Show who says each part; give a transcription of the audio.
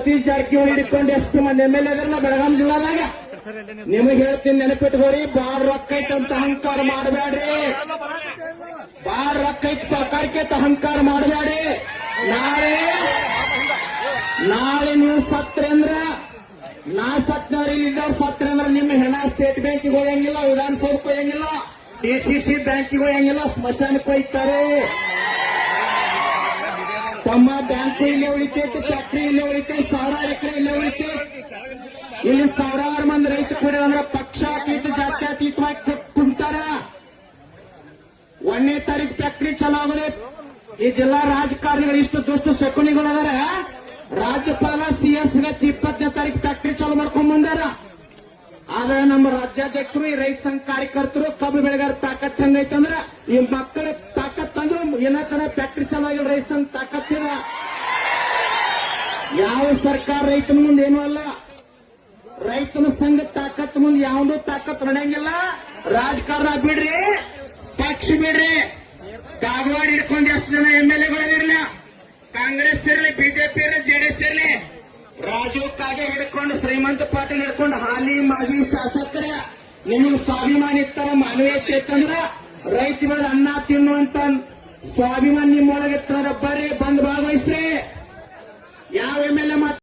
Speaker 1: ಸತೀಶ್ ಜಾರಕಿಹೊಳಿ ಹಿಡ್ಕೊಂಡು ಎಷ್ಟು ಮಂದಿ ಎಂ ಎಲ್ ಎ ಬೆಳಗಾಂ ಜಿಲ್ಲಾದಾಗ ನಿಮಗೆ ಹೇಳ್ತೀನಿ, ನೆನಪಿಟ್ಕೋರಿ. ಬಾಳ ರೊಕ್ಕ ಐತೆ ಅಂತ ಅಹಂಕಾರ ಮಾಡಬೇಡ್ರಿ. ಬಾಳ ರೊಕ್ಕ ಐತೆ ಸರ್ಕಾರಕ್ಕೆ ಅಹಂಕಾರ ಮಾಡಬೇಡಿ. ನಾಳೆ ನೀವು ಸತ್ರೆ ಅಂದ್ರ ನಾ ಸತ್ನವ್ರು ಇಲ್ಲಿದ್ದವ್ರು ಸತ್ರೆ ಅಂದ್ರೆ ನಿಮ್ಮ ಹೆಣ ಸ್ಟೇಟ್ ಬ್ಯಾಂಕಿಗೆ ಹೋಯಂಗಿಲ್ಲ, ವಿಧಾನಸೌಧಕ್ಕೆ ಹೋಯಂಗಿಲ್ಲ, ಡಿಸಿಸಿ ಬ್ಯಾಂಕಿಗೆ ಹೋಯಂಗಿಲ್ಲ, ಸ್ಮಶಾನಕ್ಕೆ ಹೋಯ್ತಾರೆ. ತಮ್ಮ ಬ್ಯಾಂಕು ಇಲ್ಲೇ ಉಳಿತೈತಿ, ಫ್ಯಾಕ್ಟ್ರಿ ಇಲ್ಲೇ ಉಳಿತೈತಿ, ಸಾವಿರಾರು ಎಕರೆ ಇಲ್ಲೇ ಉಳಿತೈತಿ. ಇಲ್ಲಿ ಸಾವಿರಾರು ಮಂದಿ ರೈತರು ಕೂಡ ಅಂದ್ರೆ ಪಕ್ಷಾತೀತ ಜಾತ್ಯತೀತವಾಗಿ ಕುಂತಾರ. 1ನೇ ತಾರೀಕು ಫ್ಯಾಕ್ಟ್ರಿ ಚಾಲು ಆಗೋದು. ಈ ಜಿಲ್ಲಾ ರಾಜಕಾರಣಿಗಳು ಇಷ್ಟು ದುಷ್ಟ ಶಕುನಿಗಳದಾರ. ರಾಜ್ಯಪಾಲ ಸಿಎಸ್ 20ನೇ ತಾರೀಕು ಫ್ಯಾಕ್ಟ್ರಿ ಚಾಲು ಮಾಡ್ಕೊಂಡ್ ಬಂದಾರ. ಆದ್ರೆ ನಮ್ಮ ರಾಜ್ಯಾಧ್ಯಕ್ಷರು ಈ ರೈತ ಸಂಘ ಕಾರ್ಯಕರ್ತರು ಕಬ್ಬು ಬೆಳೆಗಾರ ತಾಕತ್ ಹೆಂಗೈತಂದ್ರ ಈ ಮಕ್ಕಳ ತಾಕತ್ ತಂದ್ರು ಏನತರ ಫ್ಯಾಕ್ಟ್ರಿ ಚಾಲು ಆಗಿಲ್ಲ. ರೈತ ಸಂಘ ತಾಕತ್ತಿದ ಯಾವ ಸರ್ಕಾರ ರೈತನ ಮುಂದೆ ಏನೂ ಅಲ್ಲ. ರೈತನ ಸಂಘ ತಾಕತ್ ಮುಂದೆ ಯಾವುದೂ ತಾಕತ್ ನಡೆಯಂಗಿಲ್ಲ. ರಾಜಕಾರಣ ಬಿಡ್ರಿ, ಪಕ್ಷ ಬಿಡ್ರಿ. ಕಾಗವಾಡ ಹಿಡ್ಕೊಂಡು ಎಷ್ಟು ಜನ ಎಂ ಎಲ್ ಎಗಳಿರಲಿಲ್ಲ, ಕಾಂಗ್ರೆಸ್ ಇರಲಿ, ಬಿಜೆಪಿ ಇರಲಿ, ಜೆಡಿಎಸ್ ಇರಲಿ, ರಾಜು ಕಾಗೆ ಹಿಡ್ಕೊಂಡು, ಶ್ರೀಮಂತ ಪಾಟೀಲ್ ಹಿಡ್ಕೊಂಡು ಹಾಲಿ ಮಾಜಿ ಶಾಸಕರ ನಿಮಗೆ ಸ್ವಾಭಿಮಾನ ಇರ್ತಾರ, ಮಾನವೀಯತೆ ಇತ್ತಂದ್ರ ರೈತಗಳ ಅನ್ನ ತಿನ್ನುವಂತ ಸ್ವಾಭಿಮಾನ ನಿಮ್ಮೊಳಗೆ ಇರ್ತಾರ. ಬರ್ರಿ, ಬಂದ್ ಭಾಗವಹಿಸ್ರಿ. ಯಾವ ಎಂ ಎಲ್ ಎ